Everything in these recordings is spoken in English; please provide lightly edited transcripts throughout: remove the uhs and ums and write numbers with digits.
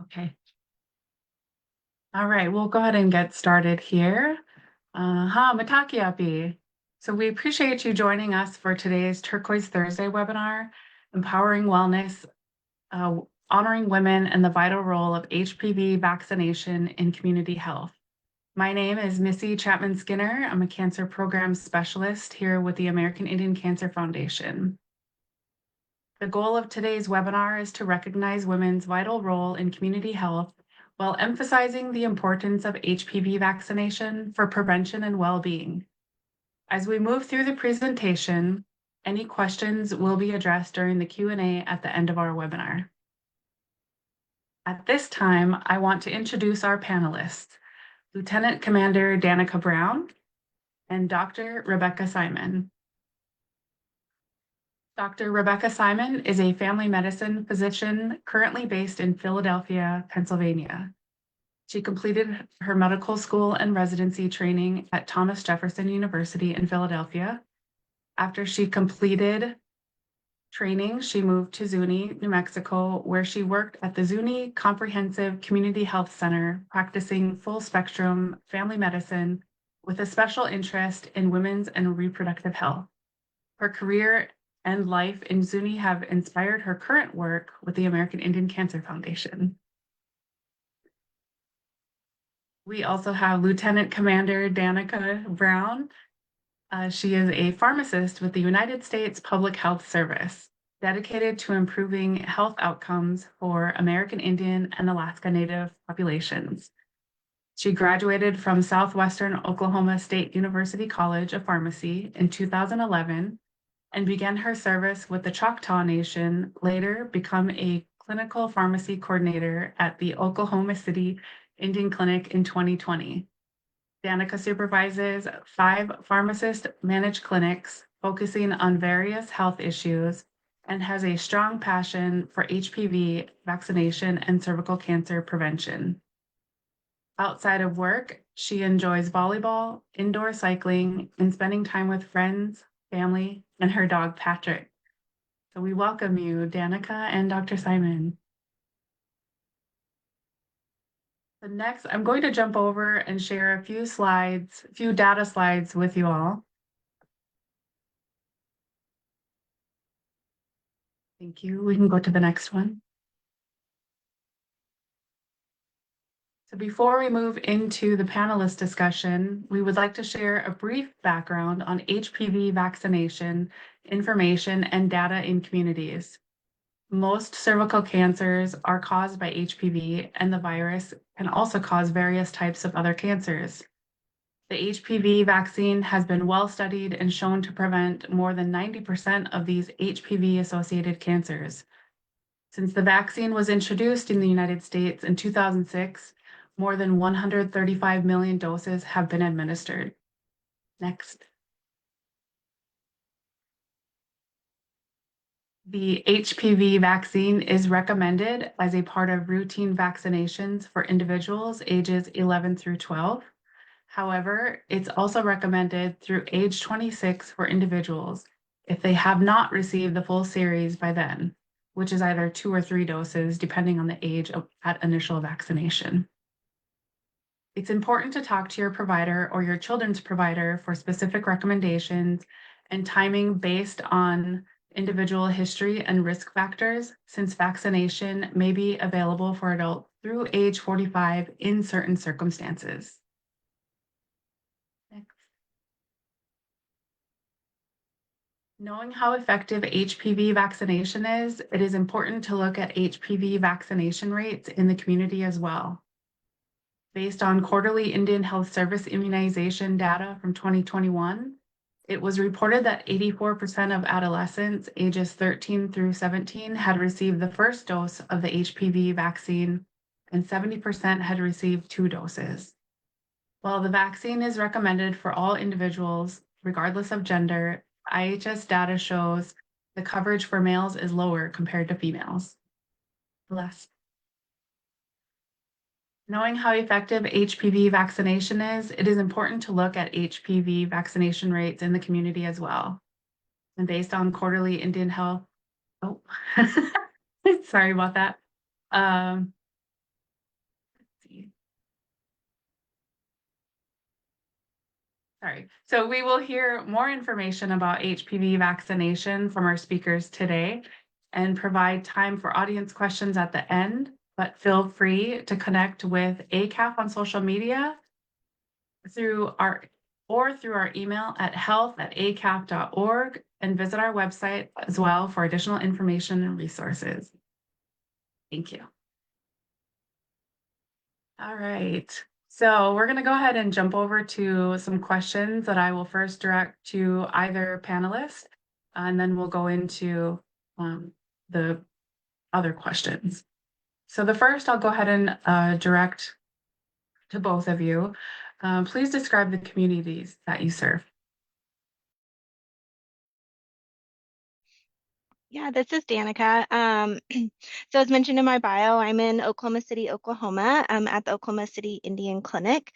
Okay. All right, we'll go ahead and get started here. Matakiapi. So we appreciate you joining us for today's Turquoise Thursday webinar, Empowering Wellness, uh, Honoring Women and the Vital Role of HPV Vaccination in Community Health. My name is Missy Chapman Skinner. I'm a cancer program specialist here with the American Indian Cancer Foundation. The goal of today's webinar is to recognize women's vital role in community health while emphasizing the importance of HPV vaccination for prevention and well-being. As we move through the presentation, any questions will be addressed during the Q&A at the end of our webinar. At this time, I want to introduce our panelists, Lieutenant Commander Danica Brown and Dr. Rebecca Simon. Dr. Rebecca Simon is a family medicine physician currently based in Philadelphia, Pennsylvania. She completed her medical school and residency training at Thomas Jefferson University in Philadelphia. After she completed training, she moved to Zuni, New Mexico, where she worked at the Zuni Comprehensive Community Health Center, practicing full spectrum family medicine with a special interest in women's and reproductive health. Her career and life in Zuni have inspired her current work with the American Indian Cancer Foundation. We also have Lieutenant Commander Danica Brown. She is a pharmacist with the United States Public Health Service, dedicated to improving health outcomes for American Indian and Alaska Native populations. She graduated from Southwestern Oklahoma State University College of Pharmacy in 2011 and began her service with the Choctaw Nation, later become a clinical pharmacy coordinator at the Oklahoma City Indian Clinic in 2020. Danica supervises 5 pharmacist-managed clinics focusing on various health issues and has a strong passion for HPV vaccination and cervical cancer prevention. Outside of work, she enjoys volleyball, indoor cycling, and spending time with friends, family, and her dog, Patrick. So we welcome you, Danica and Dr. Simon. So next, I'm going to jump over and share a few data slides with you all. Thank you. We can go to the next one. So before we move into the panelist discussion, we would like to share a brief background on HPV vaccination information and data in communities. Most cervical cancers are caused by HPV, and the virus can also cause various types of other cancers. The HPV vaccine has been well studied and shown to prevent more than 90% of these HPV-associated cancers. Since the vaccine was introduced in the United States in 2006, more than 135 million doses have been administered. Next. The HPV vaccine is recommended as a part of routine vaccinations for individuals ages 11 through 12. However, it's also recommended through age 26 for individuals if they have not received the full series by then, which is either 2 or 3 doses, depending on the age at initial vaccination. It's important to talk to your provider or your children's provider for specific recommendations and timing based on individual history and risk factors, since vaccination may be available for adults through age 45 in certain circumstances. Next. Knowing how effective HPV vaccination is, it is important to look at HPV vaccination rates in the community as well. Based on quarterly Indian Health Service immunization data from 2021, it was reported that 84% of adolescents ages 13 through 17 had received the first dose of the HPV vaccine, and 70% had received 2 doses. While the vaccine is recommended for all individuals, regardless of gender, IHS data shows the coverage for males is lower compared to females. Less. Knowing how effective HPV vaccination is, it is important to look at HPV vaccination rates in the community as well. And based on quarterly Indian Health, sorry about that. Based on quarterly Indian Health Service immunization data from 2021, it was reported that 84% of adolescents ages 13 through 17 had received the first dose of the HPV vaccine, and 70% had received 2 doses. While the vaccine is recommended for all individuals, regardless of gender, IHS data shows the coverage for males is lower compared to females. Less. Knowing how effective HPV vaccination is, it is important to look at HPV vaccination rates in the community as well. And based on quarterly Indian Health, Sorry. So we will hear more information about HPV vaccination from our speakers today and provide time for audience questions at the end, but feel free to connect with ACAP on social media through our email at health@acap.org and visit our website as well for additional information and resources. Thank you. All right. So we're going to go ahead and jump over to some questions that I will first direct to either panelist, and then we'll go into the other questions. So the first I'll go ahead and direct to both of you. Please describe the communities that you serve. Yeah, this is Danica. So as mentioned in my bio, I'm in Oklahoma City, Oklahoma, at the Oklahoma City Indian Clinic.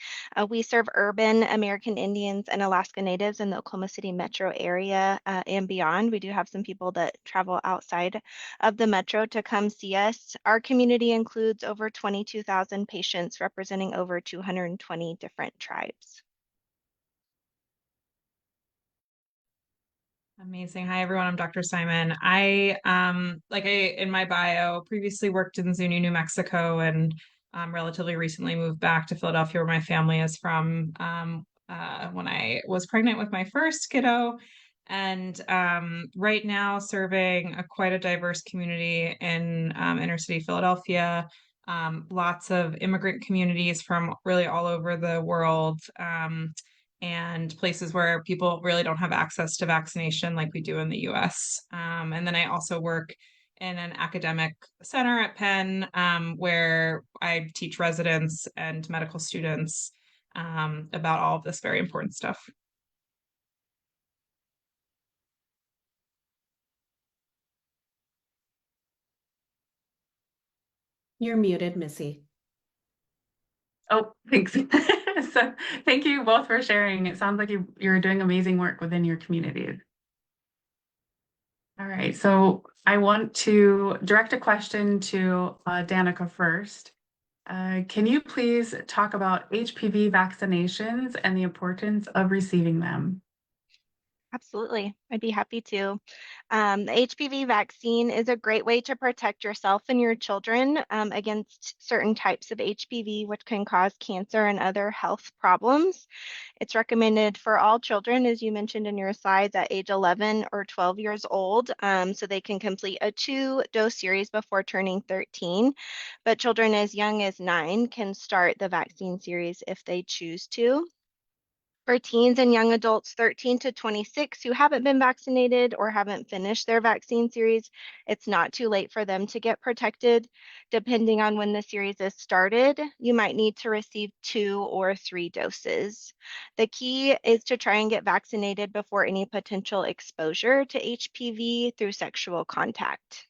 We serve urban American Indians and Alaska Natives in the Oklahoma City metro area and beyond. We do have some people that travel outside of the metro to come see us. Our community includes over 22,000 patients representing over 220 different tribes. Amazing. Hi, everyone. I'm Dr. Simon. In my bio, previously worked in Zuni, New Mexico, and relatively recently moved back to Philadelphia, where my family is from, when I was pregnant with my first kiddo. And right now, serving quite a diverse community in inner city Philadelphia. Lots of immigrant communities from really all over the world. And places where people really don't have access to vaccination like we do in the US. And then I also work in an academic center at Penn where I teach residents and medical students about all of this very important stuff. You're muted, Missy. Oh, thanks. So thank you both for sharing. It sounds like you're doing amazing work within your community. All right, so I want to direct a question to Danica first. Can you please talk about HPV vaccinations and the importance of receiving them? Absolutely. I'd be happy to. The HPV vaccine is a great way to protect yourself and your children against certain types of HPV, which can cause cancer and other health problems. It's recommended for all children, as you mentioned in your slides, at age 11 or 12 years old, so they can complete a 2-dose series before turning 13. But children as young as 9 can start the vaccine series if they choose to. For teens and young adults 13 to 26 who haven't been vaccinated or haven't finished their vaccine series, it's not too late for them to get protected. Depending on when the series is started, you might need to receive 2 or 3 doses. The key is to try and get vaccinated before any potential exposure to HPV through sexual contact.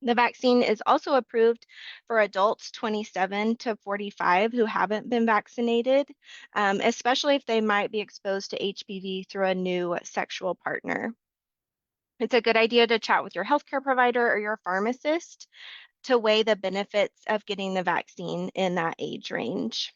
The vaccine is also approved for adults 27 to 45 who haven't been vaccinated, especially if they might be exposed to HPV through a new sexual partner. It's a good idea to chat with your healthcare provider or your pharmacist to weigh the benefits of getting the vaccine in that age range.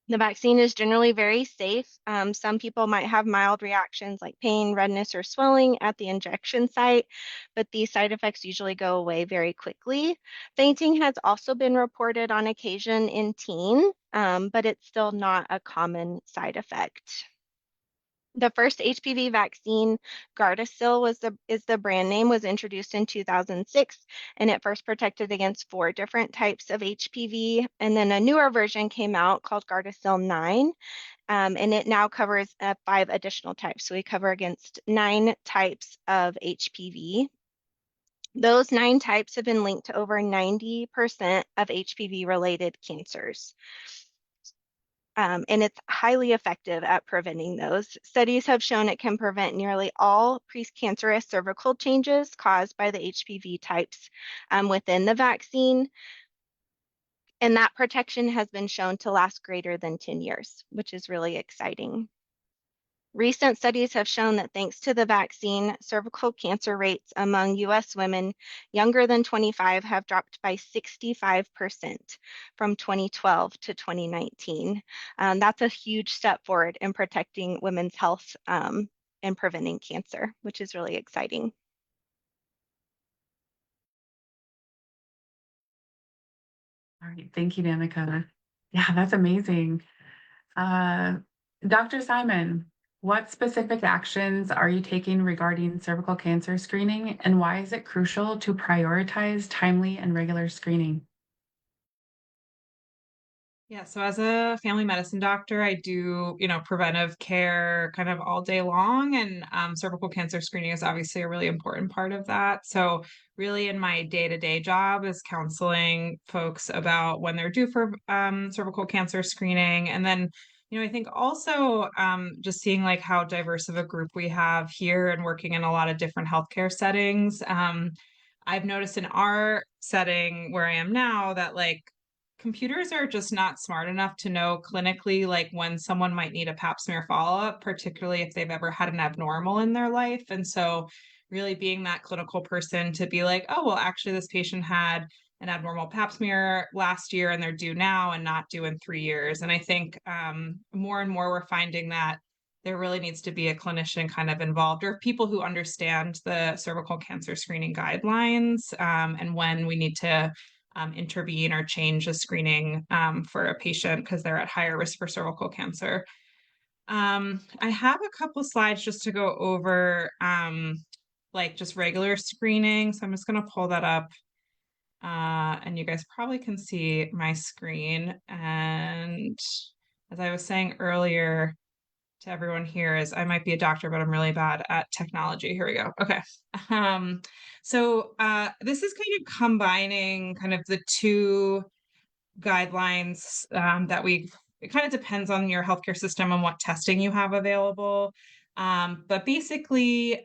The vaccine is generally very safe. Some people might have mild reactions like pain, redness, or swelling at the injection site, but these side effects usually go away very quickly. Fainting has also been reported on occasion in teens, but it's still not a common side effect. The first HPV vaccine, Gardasil is the brand name, was introduced in 2006, and it first protected against 4 different types of HPV. And then a newer version came out called Gardasil 9, and it now covers 5 additional types. So we cover against 9 types of HPV. Those 9 types have been linked to over 90% of HPV-related cancers. And it's highly effective at preventing those. Studies have shown it can prevent nearly all precancerous cervical changes caused by the HPV types within the vaccine. And that protection has been shown to last greater than 10 years, which is really exciting. Recent studies have shown that thanks to the vaccine, cervical cancer rates among US women younger than 25 have dropped by 65% from 2012 to 2019. That's a huge step forward in protecting women's health and preventing cancer, which is really exciting. All right, thank you, Danica. Yeah, that's amazing. Uh, Dr. Simon, what specific actions are you taking regarding cervical cancer screening, and why is it crucial to prioritize timely and regular screening? Yeah, so as a family medicine doctor, I do, preventive care kind of all day long, and cervical cancer screening is obviously a really important part of that. So, really, in my day-to-day job is counseling folks about when they're due for cervical cancer screening, and then, I think also just seeing like how diverse of a group we have here and working in a lot of different healthcare settings. I've noticed in our setting where I am now that like computers are just not smart enough to know clinically like when someone might need a pap smear follow-up, particularly if they've ever had an abnormal in their life. And so really being that clinical person to be like, oh, well, actually this patient had an abnormal pap smear last year and they're due now and not due in 3 years. And I think more and more we're finding that there really needs to be a clinician kind of involved or people who understand the cervical cancer screening guidelines and when we need to intervene or change a screening for a patient because they're at higher risk for cervical cancer. I have a couple slides just to go over like just regular screening. So I'm just going to pull that up and you guys probably can see my screen. And as I was saying earlier, to everyone here is I might be a doctor, but I'm really bad at technology. Here we go. Okay. This is kind of combining kind of the two guidelines that it kind of depends on your healthcare system and what testing you have available. But basically,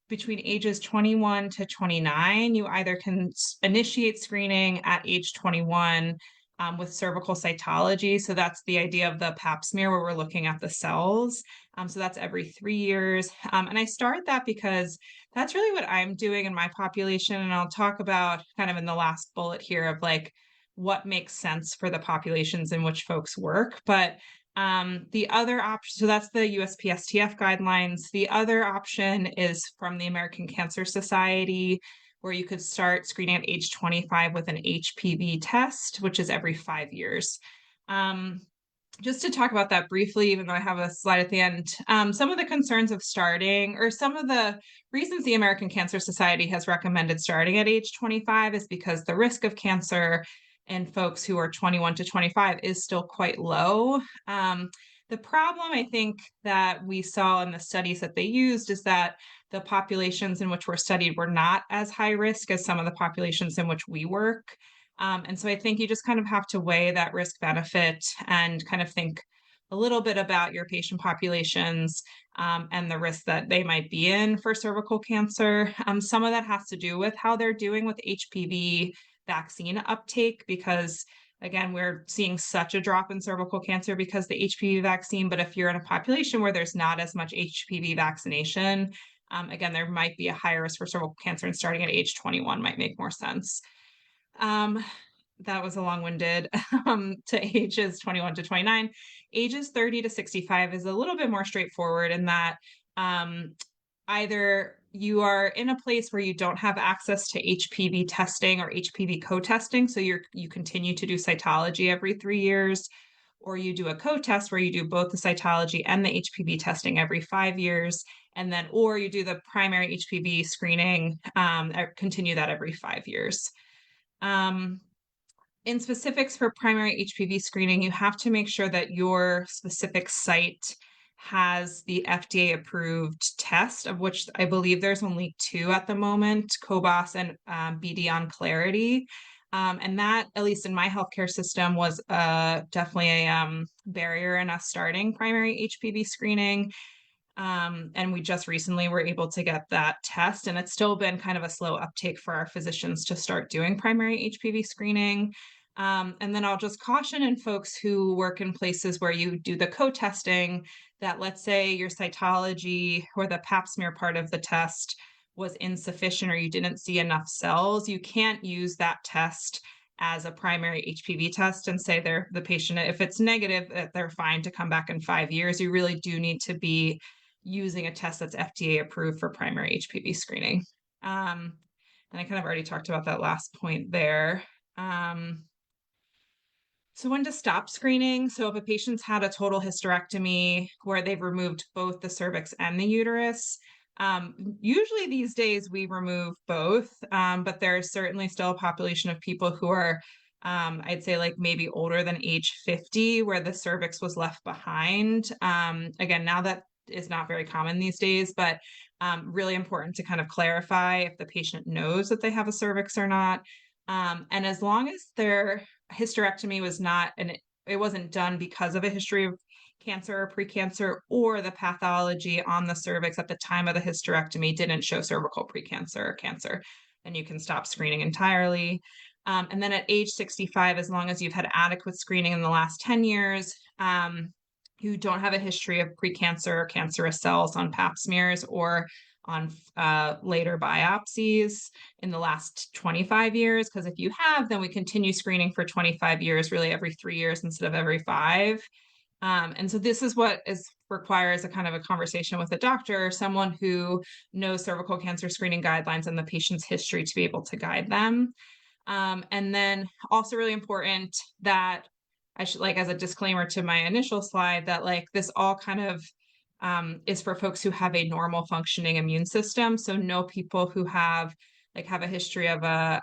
between ages 21 to 29, you either can initiate screening at age 21 with cervical cytology. So that's the idea of the pap smear where we're looking at the cells. So that's every 3 years. And I start that because that's really what I'm doing in my population. And I'll talk about kind of in the last bullet here of like what makes sense for the populations in which folks work. But the other option, so that's the USPSTF guidelines. The other option is from the American Cancer Society, where you could start screening at age 25 with an HPV test, which is every 5 years. Just to talk about that briefly, even though I have a slide at the end, some of the concerns of starting, or some of the reasons the American Cancer Society has recommended starting at age 25 is because the risk of cancer in folks who are 21 to 25 is still quite low. The problem I think that we saw in the studies that they used is that the populations in which were studied were not as high risk as some of the populations in which we work. And so I think you just kind of have to weigh that risk benefit and kind of think a little bit about your patient populations and the risk that they might be in for cervical cancer. Some of that has to do with how they're doing with HPV vaccine uptake because again, we're seeing such a drop in cervical cancer because the HPV vaccine, but if you're in a population where there's not as much HPV vaccination, again, there might be a higher risk for cervical cancer and starting at age 21 might make more sense. That was a long-winded to ages 21 to 29. Ages 30 to 65 is a little bit more straightforward in that either you are in a place where you don't have access to HPV testing or HPV co-testing, so you continue to do cytology every 3 years, or you do a co-test where you do both the cytology and the HPV testing every 5 years, and then or you do the primary HPV screening, continue that every 5 years. In specifics for primary HPV screening, you have to make sure that your specific site has the FDA approved test, of which I believe there's only two at the moment, COBAS and BD on Clarity. And that, at least in my healthcare system, was definitely a barrier in us starting primary HPV screening. And we just recently were able to get that test, and it's still been kind of a slow uptake for our physicians to start doing primary HPV screening. And then I'll just caution in folks who work in places where you do the co-testing that, let's say your cytology or the pap smear part of the test was insufficient or you didn't see enough cells, you can't use that test as a primary HPV test and say the patient, if it's negative, that they're fine to come back in 5 years. You really do need to be using a test that's FDA approved for primary HPV screening. And I kind of already talked about that last point there. So when to stop screening. So if a patient's had a total hysterectomy where they've removed both the cervix and the uterus, usually these days we remove both, but there's certainly still a population of people who are, I'd say like maybe older than age 50 where the cervix was left behind. Again, now that is not very common these days, but really important to kind of clarify if the patient knows that they have a cervix or not. And as long as their hysterectomy was not, and it wasn't done because of a history of cancer or precancer, or the pathology on the cervix at the time of the hysterectomy didn't show cervical precancer or cancer, then you can stop screening entirely. And then at age 65, as long as you've had adequate screening in the last 10 years, you don't have a history of precancer or cancerous cells on pap smears or on later biopsies in the last 25 years. Because if you have, then we continue screening for 25 years, really every 3 years instead of every 5. And so this is what requires a kind of a conversation with a doctor, someone who knows cervical cancer screening guidelines and the patient's history to be able to guide them. And then also really important that I should, like, as a disclaimer to my initial slide, that like this all kind of is for folks who have a normal functioning immune system. So no people who have a history of a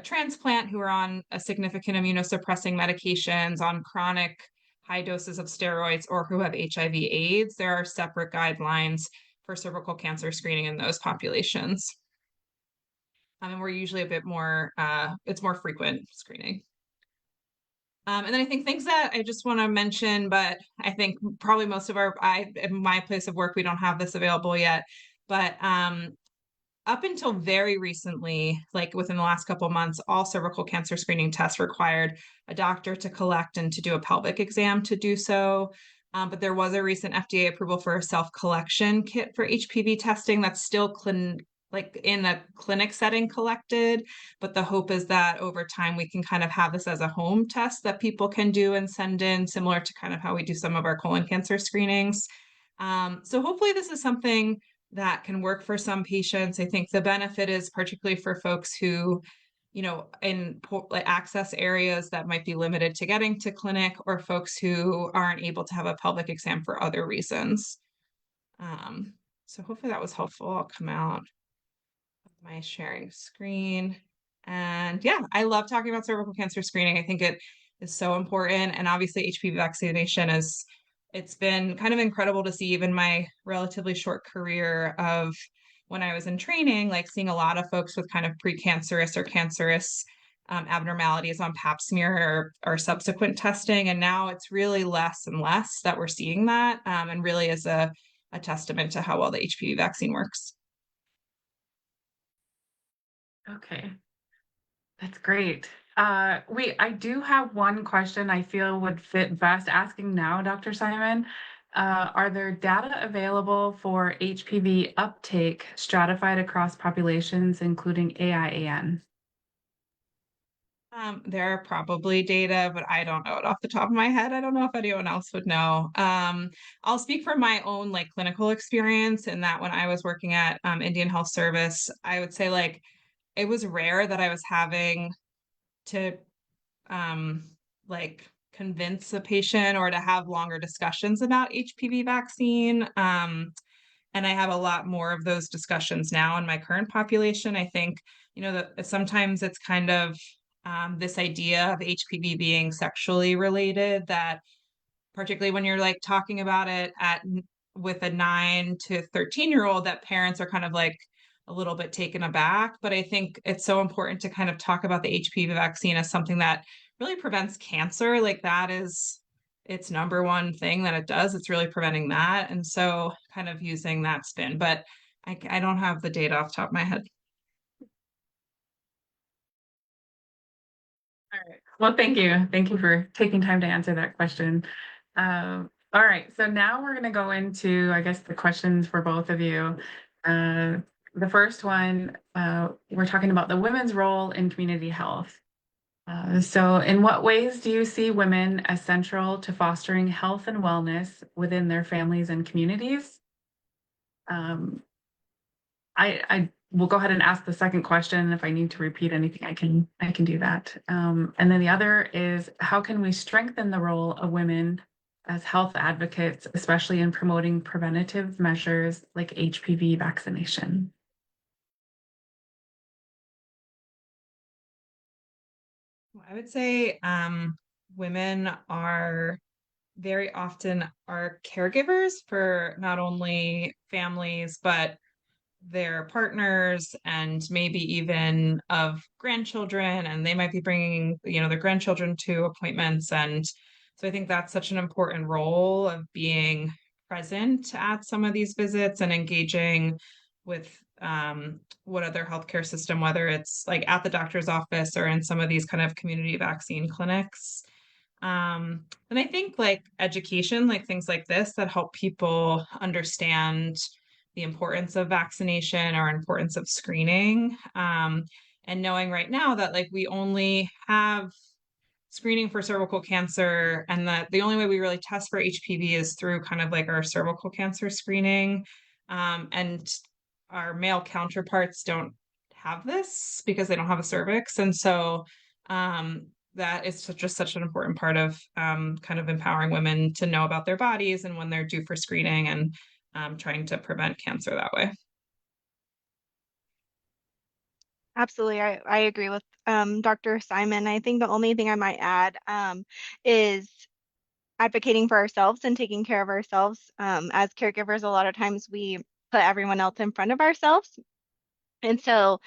transplant, who are on a significant immunosuppressing medications, on chronic high doses of steroids, or who have HIV/AIDS. There are separate guidelines for cervical cancer screening in those populations. And we're usually a bit more, it's more frequent screening. And then I think things that I just want to mention, but I think probably most of in my place of work, we don't have this available yet, but up until very recently, like within the last couple of months, all cervical cancer screening tests required a doctor to collect and to do a pelvic exam to do so. But there was a recent FDA approval for a self-collection kit for HPV testing that's still in a clinic setting collected. But the hope is that over time we can kind of have this as a home test that people can do and send in, similar to kind of how we do some of our colon cancer screenings. So hopefully this is something that can work for some patients. I think the benefit is particularly for folks who, in access areas that might be limited to getting to clinic, or folks who aren't able to have a pelvic exam for other reasons. So hopefully that was helpful. I'll come out of my sharing screen. And yeah, I love talking about cervical cancer screening. I think it is so important. And obviously HPV vaccination it's been kind of incredible to see, even my relatively short career of when I was in training, like seeing a lot of folks with kind of precancerous or cancerous abnormalities on pap smear or subsequent testing. And now it's really less and less that we're seeing that, and really is a testament to how well the HPV vaccine works. Okay, that's great. I do have one question I feel would fit best asking now, Dr. Simon. Are there data available for HPV uptake stratified across populations, including AIAN? There are probably data, but I don't know it off the top of my head. I don't know if anyone else would know. I'll speak from my own clinical experience in that when I was working at Indian Health Service, I would say it was rare that I was having to convince a patient or to have longer discussions about HPV vaccine. And I have a lot more of those discussions now in my current population. I think, that sometimes it's kind of this idea of HPV being sexually related, that particularly when you're talking about it with a 9 to 13-year-old, that parents are kind of a little bit taken aback. But I think it's so important to kind of talk about the HPV vaccine as something that really prevents cancer. That is its number one thing that it does. It's really preventing that. And so kind of using that spin, but I don't have the data off the top of my head. All right. Well, thank you. Thank you for taking time to answer that question. All right. So now we're going to go into, I guess, the questions for both of you. Uh, the first one, we're talking about the women's role in community health. So, in what ways do you see women as central to fostering health and wellness within their families and communities? Um, I will go ahead and ask the second question. If I need to repeat anything, I can do that. And then the other is, how can we strengthen the role of women as health advocates, especially in promoting preventative measures like HPV vaccination? I would say women are very often are caregivers for not only families, but their partners and maybe even of grandchildren. And they might be bringing, their grandchildren to appointments. And so I think that's such an important role of being present at some of these visits and engaging with what other healthcare system, whether it's like at the doctor's office or in some of these kind of community vaccine clinics. And I think like education, like things like this that help people understand the importance of vaccination or importance of screening. And knowing right now that like we only have screening for cervical cancer and that the only way we really test for HPV is through kind of like our cervical cancer screening. And our male counterparts don't have this because they don't have a cervix. And so um, that is just such an important part of kind of empowering women to know about their bodies and when they're due for screening and trying to prevent cancer that way. Absolutely. I agree with Dr. Simon. I think the only thing I might add is advocating for ourselves and taking care of ourselves. As caregivers, a lot of times we put everyone else in front of ourselves. And so,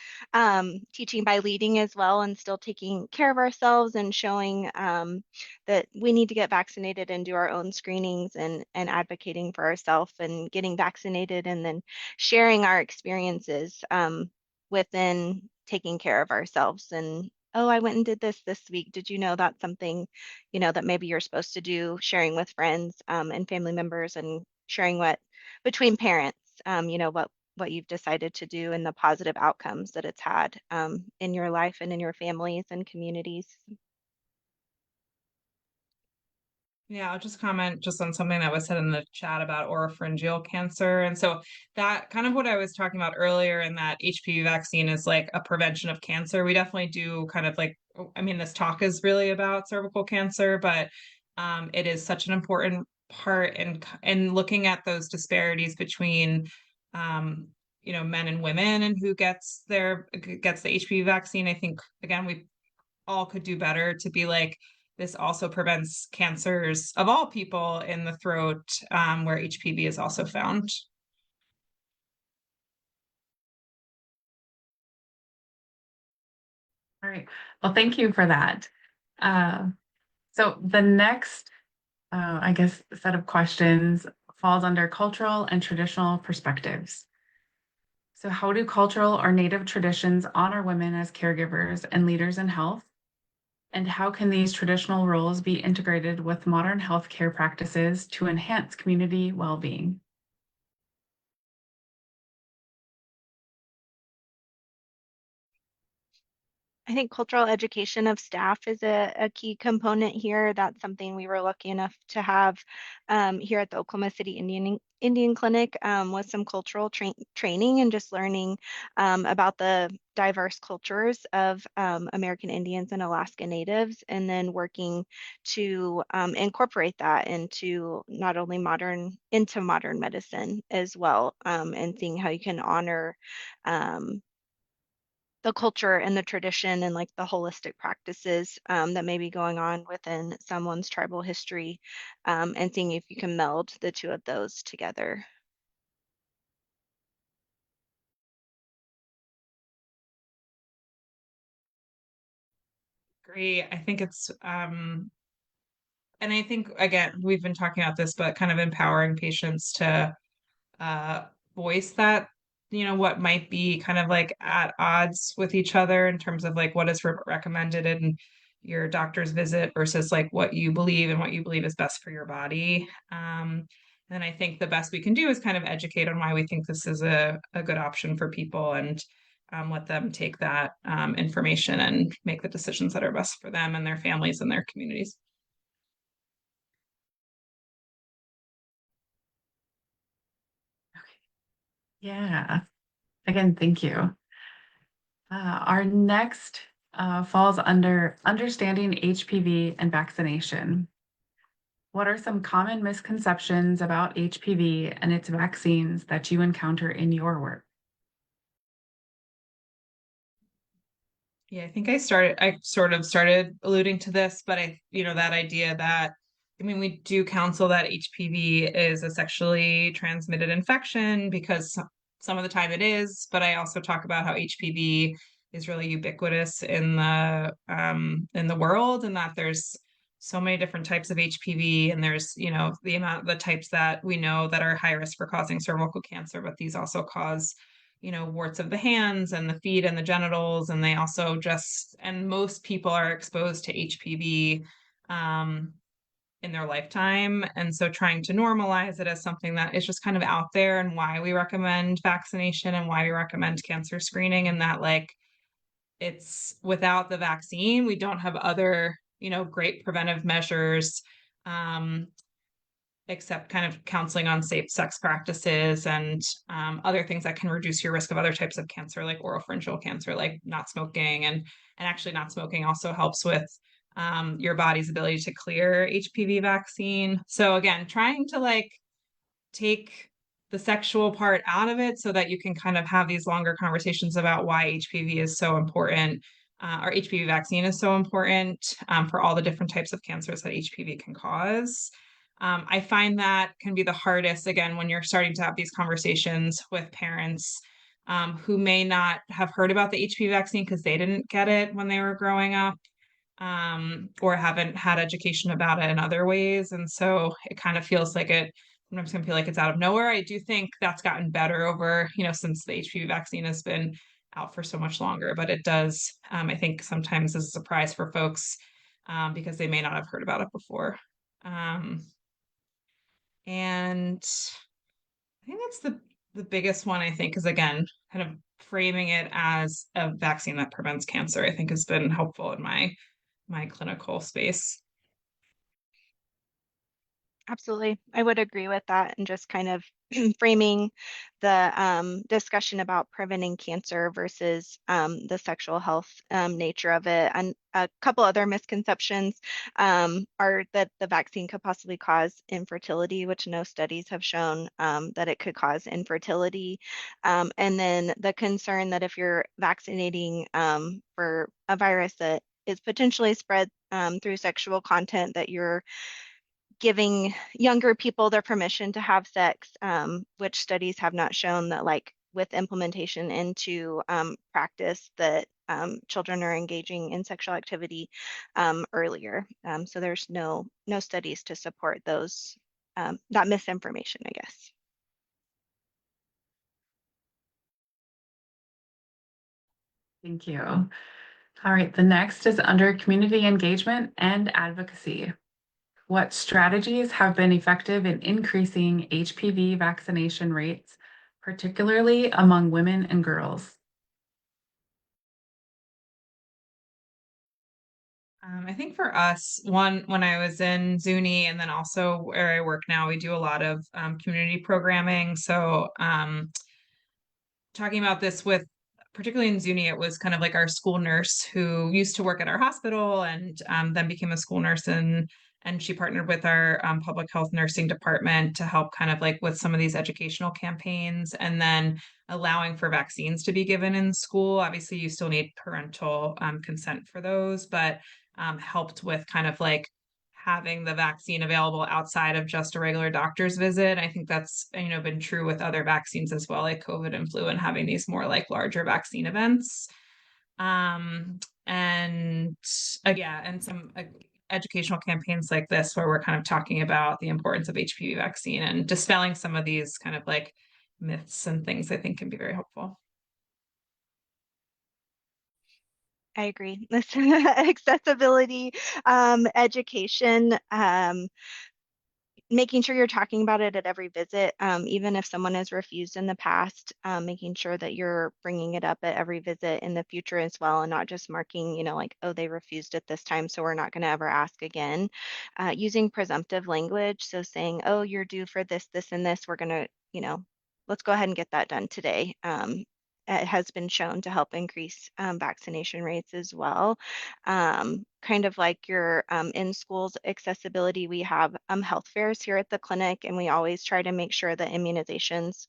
teaching by leading as well, and still taking care of ourselves and showing that we need to get vaccinated and do our own screenings and advocating for ourselves and getting vaccinated and then sharing our experiences within taking care of ourselves. And oh, I went and did this week. Did you know that's something, that maybe you're supposed to do, sharing with friends and family members and sharing what between parents, what you've decided to do and the positive outcomes that it's had in your life and in your families and communities. Yeah, I'll just comment just on something that was said in the chat about oropharyngeal cancer. And so that kind of what I was talking about earlier in that HPV vaccine is like a prevention of cancer. We definitely do kind of like, I mean, this talk is really about cervical cancer, but it is such an important part in looking at those disparities between um, men and women and who gets the HPV vaccine. I think again, we all could do better to be like, this also prevents cancers of all people in the throat, where HPV is also found. All right. Well, thank you for that. Uh, so the next, I guess, set of questions falls under cultural and traditional perspectives. So, how do cultural or native traditions honor women as caregivers and leaders in health? And how can these traditional roles be integrated with modern healthcare practices to enhance community well-being? I think cultural education of staff is a key component here. That's something we were lucky enough to have here at the Oklahoma City Indian Clinic with some cultural training and just learning about the diverse cultures of American Indians and Alaska Natives, and then working to incorporate that into not only modern medicine as well, and seeing how you can honor um, the culture and the tradition and like the holistic practices that may be going on within someone's tribal history, and seeing if you can meld the two of those together. Great. I think it's and I think again, we've been talking about this, but kind of empowering patients to uh voice that, what might be kind of like at odds with each other in terms of like what is recommended in your doctor's visit versus like what you believe and what you believe is best for your body. And I think the best we can do is kind of educate on why we think this is a good option for people and let them take that information and make the decisions that are best for them and their families and their communities. Yeah. Again, thank you. Our next falls under understanding HPV and vaccination. What are some common misconceptions about HPV and its vaccines that you encounter in your work? Yeah, I think I sort of started alluding to this, but that idea that, I mean, we do counsel that HPV is a sexually transmitted infection because some of the time it is, but I also talk about how HPV is really ubiquitous in the world and that there's so many different types of HPV and there's, the types that we know that are high risk for causing cervical cancer, but these also cause warts of the hands and the feet and the genitals. And they also and most people are exposed to HPV in their lifetime. And so trying to normalize it as something that is just kind of out there and why we recommend vaccination and why we recommend cancer screening and that like it's without the vaccine, we don't have other, great preventive measures. Except kind of counseling on safe sex practices and other things that can reduce your risk of other types of cancer, like oropharyngeal cancer, like not smoking, and actually not smoking also helps with your body's ability to clear HPV vaccine. So again, trying to like take the sexual part out of it so that you can kind of have these longer conversations about why HPV is so important. Our HPV vaccine is so important for all the different types of cancers that HPV can cause. I find that can be the hardest, again, when you're starting to have these conversations with parents who may not have heard about the HPV vaccine because they didn't get it when they were growing up or haven't had education about it in other ways. And so it kind of feels like sometimes can feel like it's out of nowhere. I do think that's gotten better over, since the HPV vaccine has been out for so much longer, but it does, I think sometimes is a surprise for folks because they may not have heard about it before. And I think that's the biggest one, I think, is again, kind of framing it as a vaccine that prevents cancer, I think has been helpful in my clinical space. Absolutely. I would agree with that and just kind of framing the discussion about preventing cancer versus the sexual health nature of it. And a couple other misconceptions are that the vaccine could possibly cause infertility, which no studies have shown that it could cause infertility. And then the concern that if you're vaccinating for a virus that is potentially spread through sexual content, that you're giving younger people their permission to have sex, which studies have not shown that like with implementation into practice that children are engaging in sexual activity earlier. So there's no studies to support those that misinformation, I guess. Thank you. All right, the next is under community engagement and advocacy. What strategies have been effective in increasing HPV vaccination rates, particularly among women and girls? I think for us, when I was in Zuni and then also where I work now, we do a lot of community programming. So talking about this with particularly in Zuni, it was kind of like our school nurse who used to work at our hospital and then became a school nurse and she partnered with our public health nursing department to help kind of like with some of these educational campaigns and then allowing for vaccines to be given in school. Obviously, you still need parental consent for those, but helped with kind of like having the vaccine available outside of just a regular doctor's visit. I think that's, been true with other vaccines as well, like COVID and flu, and having these more like larger vaccine events. And yeah, and some educational campaigns like this where we're kind of talking about the importance of HPV vaccine and dispelling some of these kind of like myths and things I think can be very helpful. I agree. This accessibility, education, making sure you're talking about it at every visit, even if someone has refused in the past, making sure that you're bringing it up at every visit in the future as well, and not just marking, like, oh, they refused it this time, so we're not going to ever ask again. Using presumptive language, so saying, oh, you're due for this, this, and this, we're going to, let's go ahead and get that done today. It has been shown to help increase vaccination rates as well. Kind of like your in schools accessibility, we have health fairs here at the clinic, and we always try to make sure that immunizations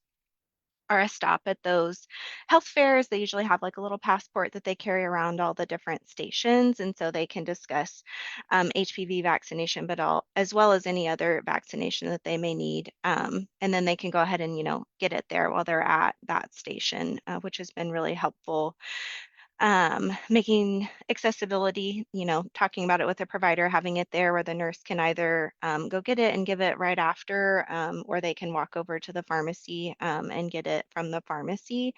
are a stop at those health fairs. They usually have like a little passport that they carry around all the different stations, and so they can discuss HPV vaccination, but as well as any other vaccination that they may need. And then they can go ahead and get it there while they're at that station, which has been really helpful. Making accessibility, talking about it with a provider, having it there where the nurse can either go get it and give it right after, or they can walk over to the pharmacy and get it from the pharmacy.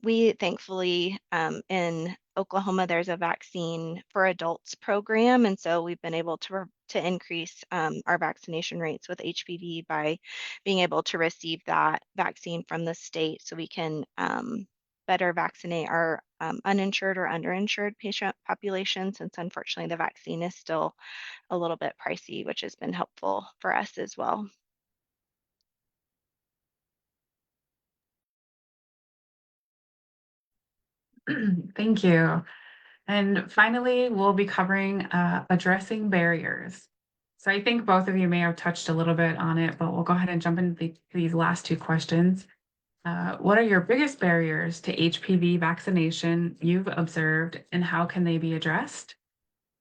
We thankfully in Oklahoma, there's a vaccine for adults program, and so we've been able to increase our vaccination rates with HPV by being able to receive that vaccine from the state, so we can better vaccinate our uninsured or underinsured patient population, since unfortunately the vaccine is still a little bit pricey, which has been helpful for us as well. Thank you. And finally, we'll be covering addressing barriers. So I think both of you may have touched a little bit on it, but we'll go ahead and jump into these last two questions. What are your biggest barriers to HPV vaccination you've observed, and how can they be addressed?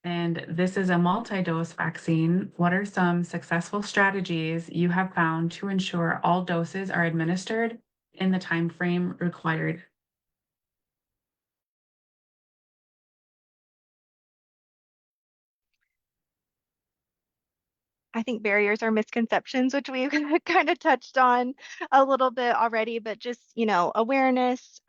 And this is a multi-dose vaccine. What are some successful strategies you have found to ensure all doses are administered in the time frame required? I think barriers are misconceptions, which we've kind of touched on a little bit already, but just, awareness,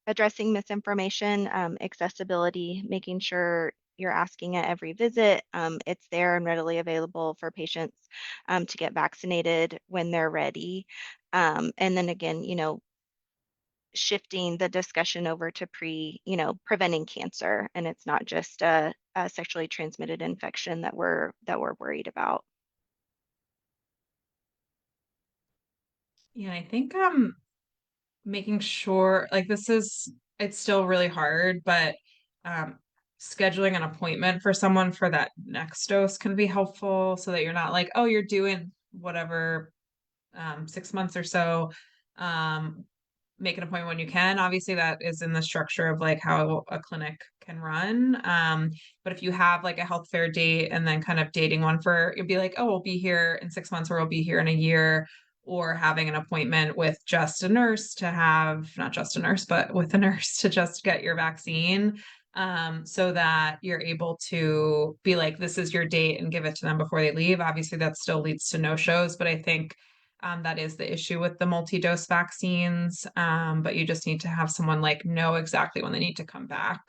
addressing misinformation, accessibility, making sure you're asking at every visit. It's there and readily available for patients to get vaccinated when they're ready. And then again, shifting the discussion over to preventing cancer, and it's not just a sexually transmitted infection that we're worried about. Yeah, I think making sure like it's still really hard, but um scheduling an appointment for someone for that next dose can be helpful so that you're not like, oh, you're doing whatever 6 months or so. Um, make an appointment when you can. Obviously, that is in the structure of like how a clinic can run. But if you have like a health fair date and then kind of dating one for, you'll be like, oh, we'll be here in 6 months or we'll be here in a year, or having an appointment with just a nurse to have, not just a nurse, but with a nurse to just get your vaccine. So that you're able to be like, this is your date and give it to them before they leave. Obviously, that still leads to no shows, but I think that is the issue with the multi-dose vaccines. But you just need to have someone like know exactly when they need to come back.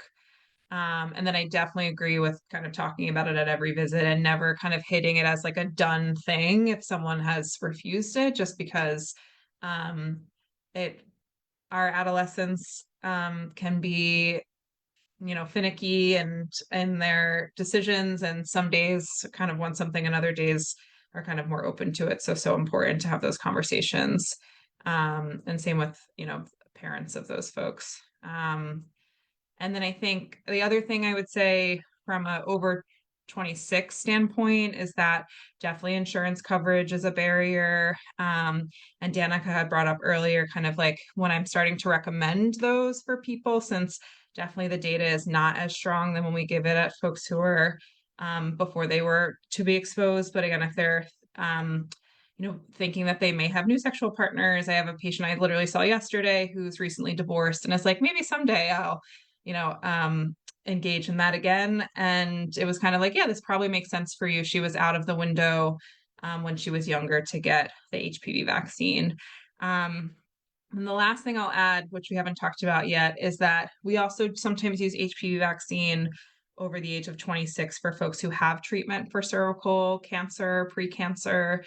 And then I definitely agree with kind of talking about it at every visit and never kind of hitting it as like a done thing if someone has refused it, just because um, it our adolescents can be finicky and in their decisions, and some days kind of want something and other days are kind of more open to it, so important to have those conversations, and same with parents of those folks. And then I think the other thing I would say from a over 26 standpoint is that definitely insurance coverage is a barrier. And Danica had brought up earlier, kind of like when I'm starting to recommend those for people, since definitely the data is not as strong than when we give it at folks who are before they were to be exposed. But again, if they're thinking that they may have new sexual partners. I have a patient I literally saw yesterday who's recently divorced and is like, maybe someday I'll you know, um, engage in that again. And it was kind of like, yeah, this probably makes sense for you. She was out of the window when she was younger to get the HPV vaccine. And the last thing I'll add, which we haven't talked about yet, is that we also sometimes use HPV vaccine over the age of 26 for folks who have treatment for cervical cancer, precancer,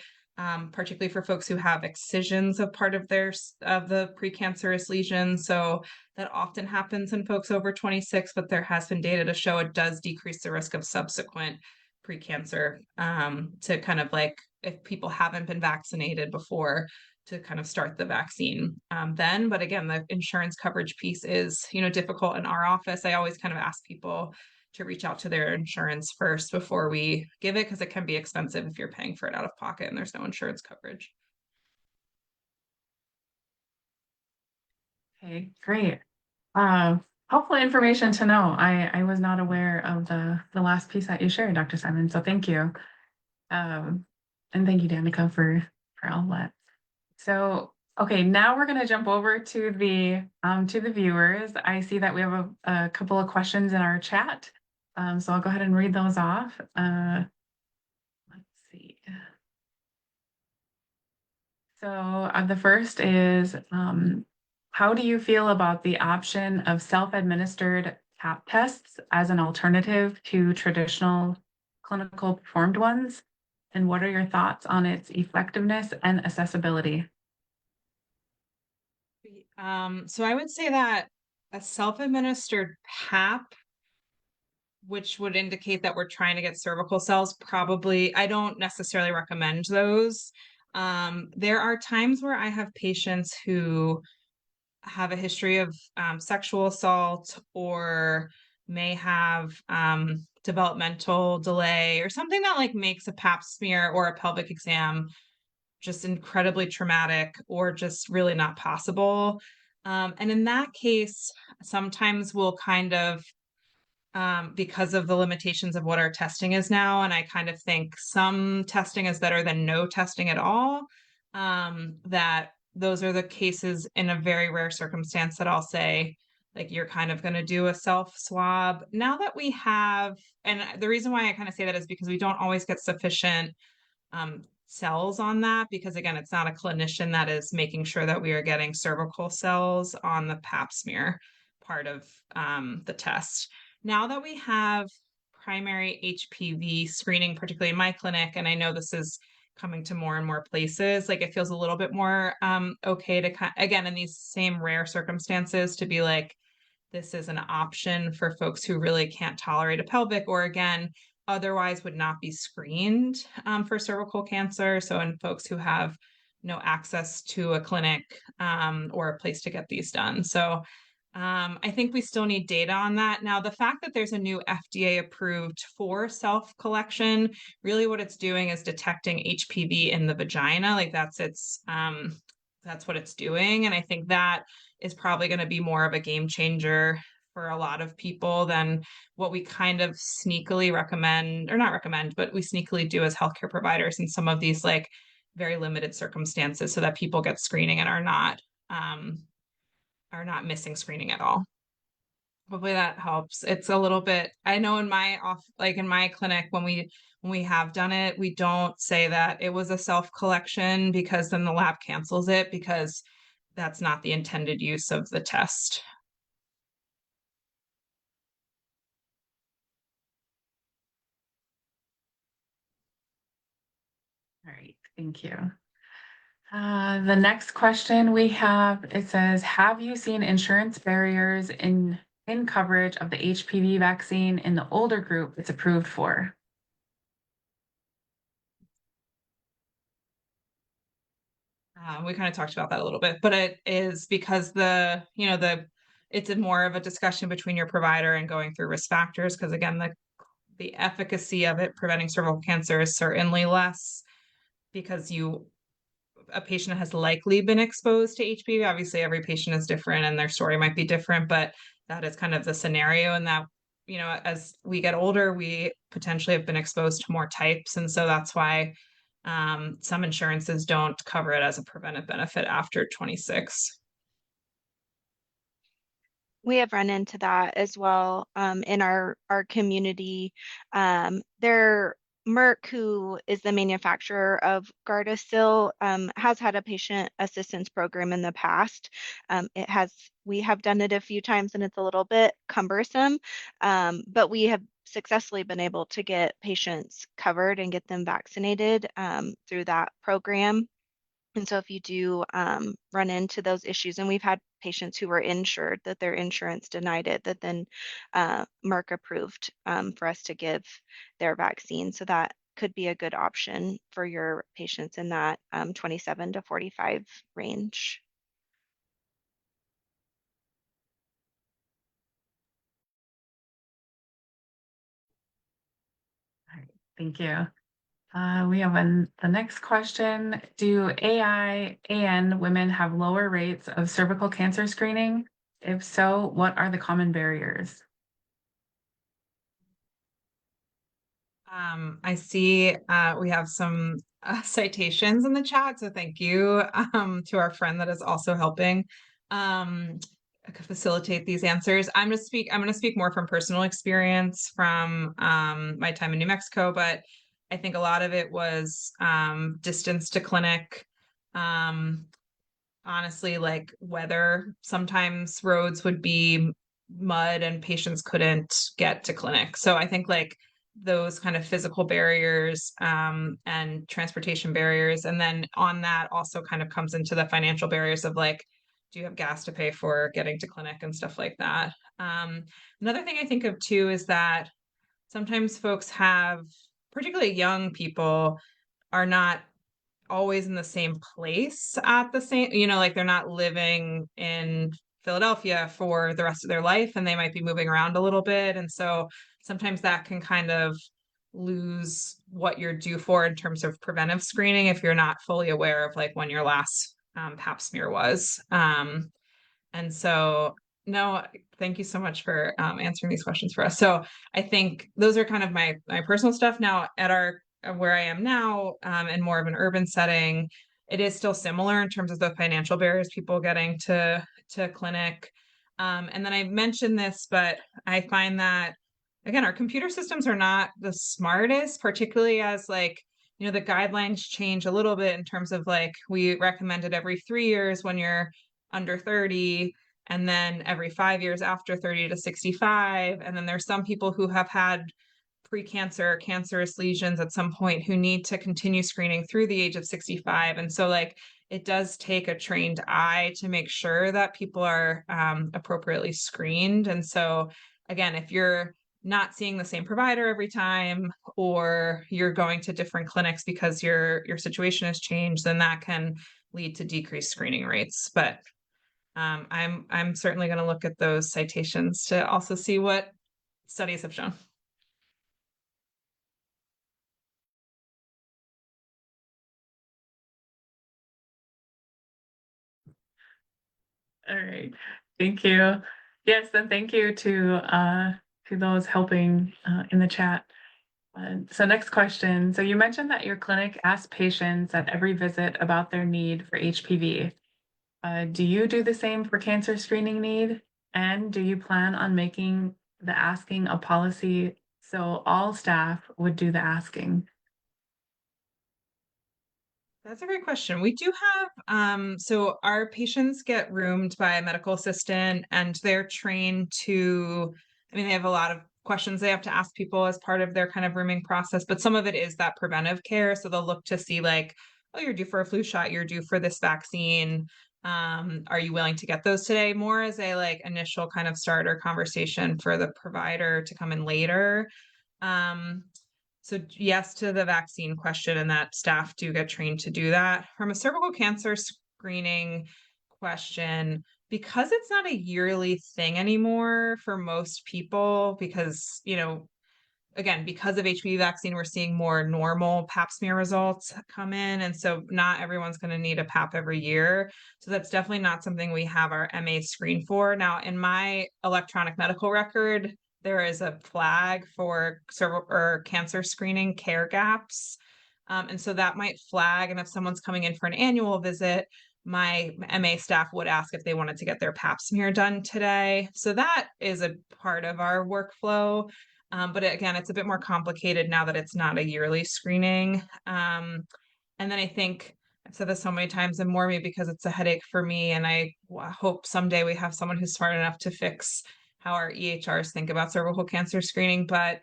particularly for folks who have excisions of part of the precancerous lesion. So that often happens in folks over 26, but there has been data to show it does decrease the risk of subsequent precancer, to kind of like if people haven't been vaccinated before, to kind of start the vaccine then. But again, the insurance coverage piece is, difficult in our office. I always kind of ask people to reach out to their insurance first before we give it, because it can be expensive if you're paying for it out of pocket and there's no insurance coverage. Okay, great. Helpful information to know. I was not aware of the last piece that you shared, Dr. Simon, so thank you. And thank you, Danica, for all that. So, okay, now we're going to jump over to the viewers. I see that we have a couple of questions in our chat. So I'll go ahead and read those off. Let's see. So the first is, how do you feel about the option of self-administered TAP tests as an alternative to traditional clinical performed ones? And what are your thoughts on its effectiveness and accessibility? So I would say that a self-administered PAP, which would indicate that we're trying to get cervical cells, probably, I don't necessarily recommend those. There are times where I have patients who have a history of sexual assault, or may have developmental delay, or something that like makes a pap smear or a pelvic exam just incredibly traumatic, or just really not possible. And in that case, sometimes we'll kind of, because of the limitations of what our testing is now, and I kind of think some testing is better than no testing at all, that those are the cases in a very rare circumstance that I'll say, like, you're kind of going to do a self swab. Now that we have, and the reason why I kind of say that is because we don't always get sufficient cells on that, because again, it's not a clinician that is making sure that we are getting cervical cells on the pap smear part of the test. Now that we have primary HPV screening, particularly in my clinic, and I know this is coming to more and more places, like it feels a little bit more okay to, again, in these same rare circumstances, to be like, this is an option for folks who really can't tolerate a pelvic, or again, otherwise would not be screened for cervical cancer. So in folks who have no access to a clinic or a place to get these done. So I think we still need data on that. Now, the fact that there's a new FDA approved for self collection, really what it's doing is detecting HPV in the vagina. Like that's what it's doing. And I think that is probably going to be more of a game changer for a lot of people than what we kind of sneakily recommend, or not recommend, but we sneakily do as healthcare providers in some of these like very limited circumstances, so that people get screening and are not missing screening at all. Hopefully that helps. It's a little bit, I know in my clinic, when we have done it, we don't say that it was a self collection, because then the lab cancels it, because that's not the intended use of the test. All right, thank you. The next question we have, it says, have you seen insurance barriers in coverage of the HPV vaccine in the older group it's approved for? We kind of talked about that a little bit, but it is because it's more of a discussion between your provider and going through risk factors. Because again, the efficacy of it preventing cervical cancer is certainly less, because a patient has likely been exposed to HPV. Obviously, every patient is different and their story might be different, but that is kind of the scenario. And that, as we get older, we potentially have been exposed to more types. And so that's why some insurances don't cover it as a preventive benefit after 26. We have run into that as well in our community. Merck, who is the manufacturer of Gardasil, has had a patient assistance program in the past. We have done it a few times and it's a little bit cumbersome, but we have successfully been able to get patients covered and get them vaccinated through that program. And so if you do run into those issues, and we've had patients who were insured that their insurance denied it, that then Merck approved for us to give their vaccine. So that could be a good option for your patients in that 27 to 45 range. All right, thank you. We have the next question. Do AI and women have lower rates of cervical cancer screening? If so, what are the common barriers? I see we have some citations in the chat, so thank you to our friend that is also helping um, facilitate these answers. I'm going to speak more from personal experience from my time in New Mexico, but I think a lot of it was distance to clinic. Um, Honestly, like weather. Sometimes roads would be mud and patients couldn't get to clinic. So I think like those kind of physical barriers and transportation barriers. And then on that also kind of comes into the financial barriers of like, do you have gas to pay for getting to clinic and stuff like that? Another thing I think of too is that sometimes folks have, particularly young people, are not always in the same place at the same, like they're not living in Philadelphia for the rest of their life and they might be moving around a little bit. And so sometimes that can kind of lose what you're due for in terms of preventive screening if you're not fully aware of like when your last pap smear was. And so, no, thank you so much for answering these questions for us. So I think those are kind of my personal stuff. Now at our where I am now, in more of an urban setting, it is still similar in terms of the financial barriers people getting to clinic. And then I mentioned this, but I find that again, our computer systems are not the smartest, particularly as like the guidelines change a little bit in terms of like we recommend it every 3 years when you're under 30, and then every 5 years after 30 to 65. And then there's some people who have had precancer, cancerous lesions at some point who need to continue screening through the age of 65. And so like it does take a trained eye to make sure that people are appropriately screened. And so again, if you're not seeing the same provider every time, or you're going to different clinics because your situation has changed, then that can lead to decreased screening rates. But I'm certainly going to look at those citations to also see what studies have shown. All right, thank you. Yes, and thank you to those helping in the chat. So next question. So you mentioned that your clinic asks patients at every visit about their need for HPV. Do you do the same for cancer screening need? And do you plan on making the asking a policy so all staff would do the asking? That's a great question. We do have, so our patients get roomed by a medical assistant and they're trained to, they have a lot of questions they have to ask people as part of their kind of rooming process, but some of it is that preventive care. So they'll look to see like, oh, you're due for a flu shot, you're due for this vaccine. Are you willing to get those today? More as a like initial kind of starter conversation for the provider to come in later. So yes to the vaccine question, and that staff do get trained to do that. From a cervical cancer screening question, because it's not a yearly thing anymore for most people, because, again, because of HPV vaccine, we're seeing more normal pap smear results come in. And so not everyone's going to need a pap every year. So that's definitely not something we have our MA screen for. Now, in my electronic medical record, there is a flag for cervical or cancer screening care gaps. And so that might flag. And if someone's coming in for an annual visit, my MA staff would ask if they wanted to get their pap smear done today. So that is a part of our workflow. But again, it's a bit more complicated now that it's not a yearly screening. And then I think I've said this so many times, and more maybe because it's a headache for me. And I hope someday we have someone who's smart enough to fix how our EHRs think about cervical cancer screening. But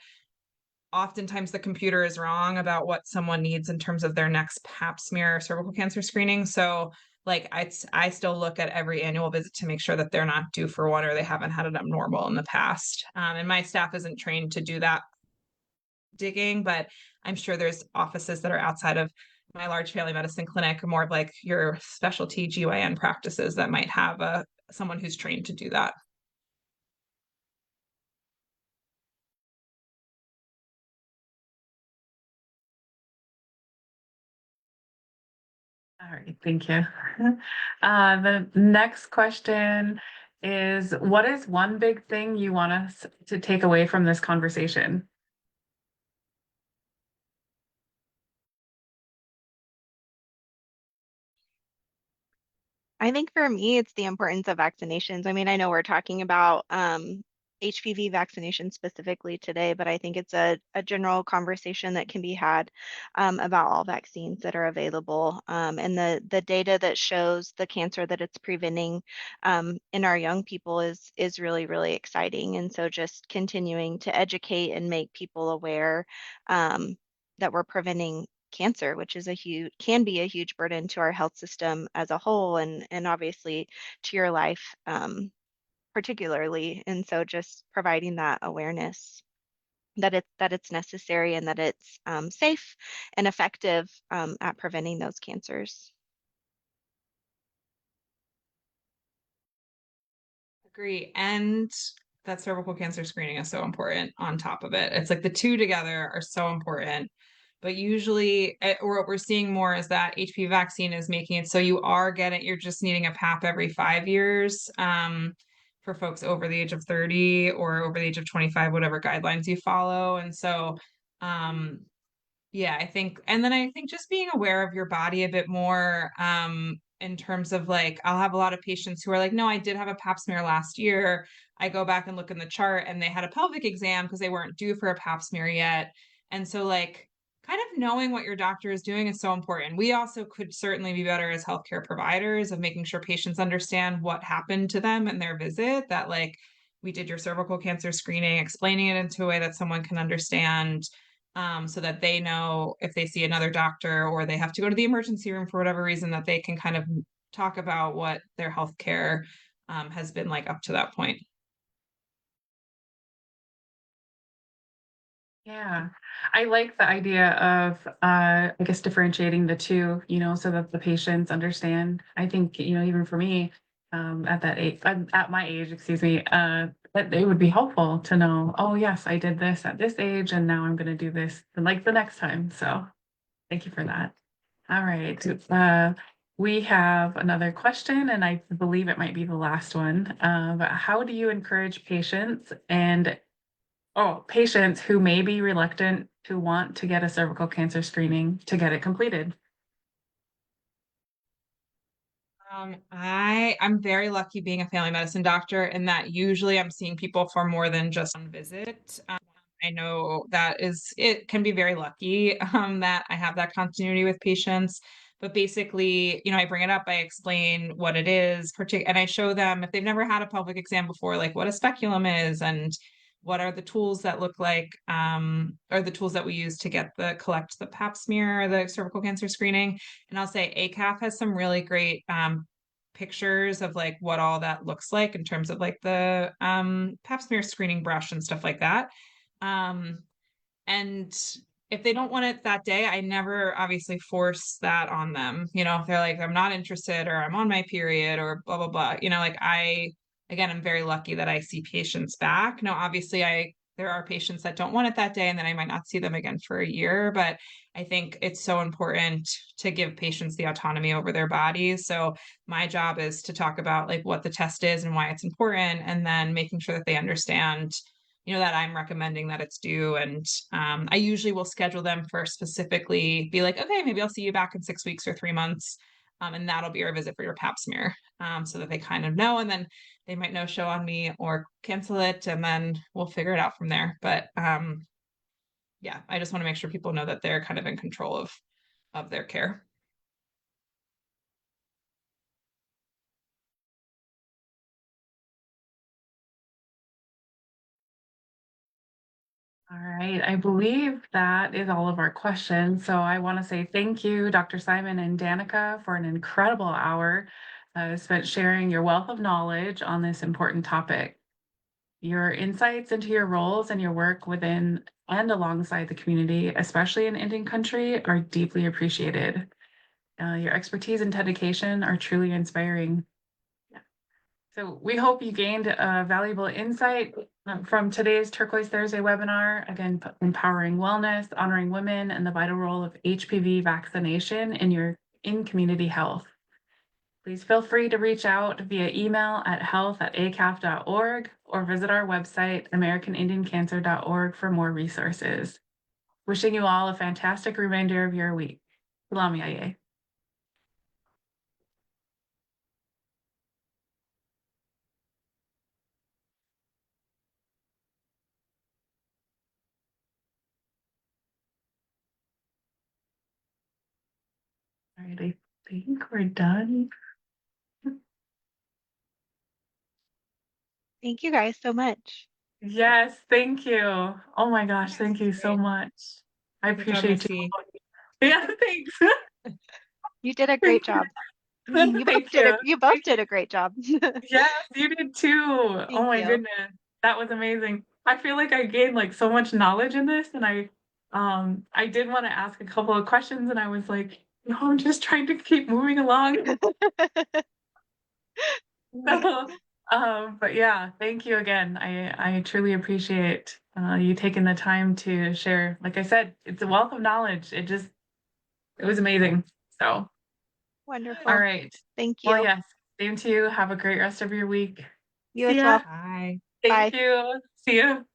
oftentimes the computer is wrong about what someone needs in terms of their next pap smear or cervical cancer screening. So like I still look at every annual visit to make sure that they're not due for one or they haven't had an abnormal in the past. And my staff isn't trained to do that digging, but I'm sure there's offices that are outside of my large family medicine clinic, more of like your specialty GYN practices that might have someone who's trained to do that. All right, thank you. The next question is, what is one big thing you want us to take away from this conversation? I think for me, it's the importance of vaccinations. I mean, I know we're talking about HPV vaccination specifically today, but I think it's a general conversation that can be had about all vaccines that are available, and the data that shows the cancer that it's preventing in our young people is really, really exciting. And so just continuing to educate and make people aware that we're preventing cancer, which is a huge can be a huge burden to our health system as a whole, and obviously to your life particularly. And so just providing that awareness that it's necessary and that it's safe and effective at preventing those cancers. Agree. And that cervical cancer screening is so important on top of it. It's like the two together are so important. But usually, or what we're seeing more is that HPV vaccine is making it so you're just needing a PAP every 5 years for folks over the age of 30 or over the age of 25, whatever guidelines you follow. And so, um, yeah, and then I think just being aware of your body a bit more, in terms of like, I'll have a lot of patients who are like, no, I did have a pap smear last year. I go back and look in the chart and they had a pelvic exam because they weren't due for a pap smear yet. And so like kind of knowing what your doctor is doing is so important. We also could certainly be better as healthcare providers of making sure patients understand what happened to them in their visit, that like we did your cervical cancer screening, explaining it into a way that someone can understand, so that they know if they see another doctor or they have to go to the emergency room for whatever reason, that they can kind of talk about what their healthcare has been like up to that point. Yeah, I like the idea of, I guess, differentiating the two, so that the patients understand. I think, even for me, at that age, at my age, excuse me, that it would be helpful to know, oh, yes, I did this at this age, and now I'm going to do this like the next time. So thank you for that. All right. We have another question, and I believe it might be the last one. But how do you encourage patients who may be reluctant to want to get a cervical cancer screening to get it completed? I'm very lucky being a family medicine doctor in that usually I'm seeing people for more than just one visit. I know it can be very lucky that I have that continuity with patients. But basically, I bring it up, I explain what it is, and I show them if they've never had a pelvic exam before, like what a speculum is and what are the tools that look like, or the tools that we use to collect the pap smear, the cervical cancer screening. And I'll say ACAF has some really great pictures of like what all that looks like in terms of like the pap smear screening brush and stuff like that. Um, and if they don't want it that day, I never obviously force that on them. If they're like, I'm not interested or I'm on my period or blah, blah, blah, like again, I'm very lucky that I see patients back. Now, obviously there are patients that don't want it that day and then I might not see them again for a year, but I think it's so important to give patients the autonomy over their bodies. So my job is to talk about like what the test is and why it's important, and then making sure that they understand that I'm recommending that it's due. And I usually will schedule them for specifically be like, okay, maybe I'll see you back in 6 weeks or 3 months. And that'll be our visit for your pap smear. so that they kind of know, and then they might no show on me or cancel it, and then we'll figure it out from there. But yeah, I just want to make sure people know that they're kind of in control of their care. All right, I believe that is all of our questions. So I want to say thank you, Dr. Simon and Danica, for an incredible hour spent sharing your wealth of knowledge on this important topic. Your insights into your roles and your work within and alongside the community, especially in Indian country, are deeply appreciated. Your expertise and dedication are truly inspiring. So we hope you gained valuable insight from today's Turquoise Thursday webinar, again, empowering wellness, honoring women, and the vital role of HPV vaccination in community health. Please feel free to reach out via email at health@acaf.org or visit our website, americanindiancancer.org, for more resources. Wishing you all a fantastic remainder of your week. Salam yaye. All right, I think we're done. Thank you guys so much. Yes, thank you. Oh my gosh, Yes, thank you so great. much. I Good job, appreciate Missy. you. Yeah, thanks. You did a Thank great you. job. You Thank both did you. you both did a great job. Yes, you did too. Oh Thank my you. goodness. That was amazing. I feel like I gained like so much knowledge in this, and I did want to ask a couple of questions, and I was like, no, I'm just trying to keep moving along. So, but yeah, thank you again. I truly appreciate you taking the time to share. Like I said, it's a wealth of knowledge. It was amazing. So, all Wonderful. right. Thank Well, you. yes, same to you. Have a great rest of your week. You See as ya. well. Bye. Thank Bye. you. See you.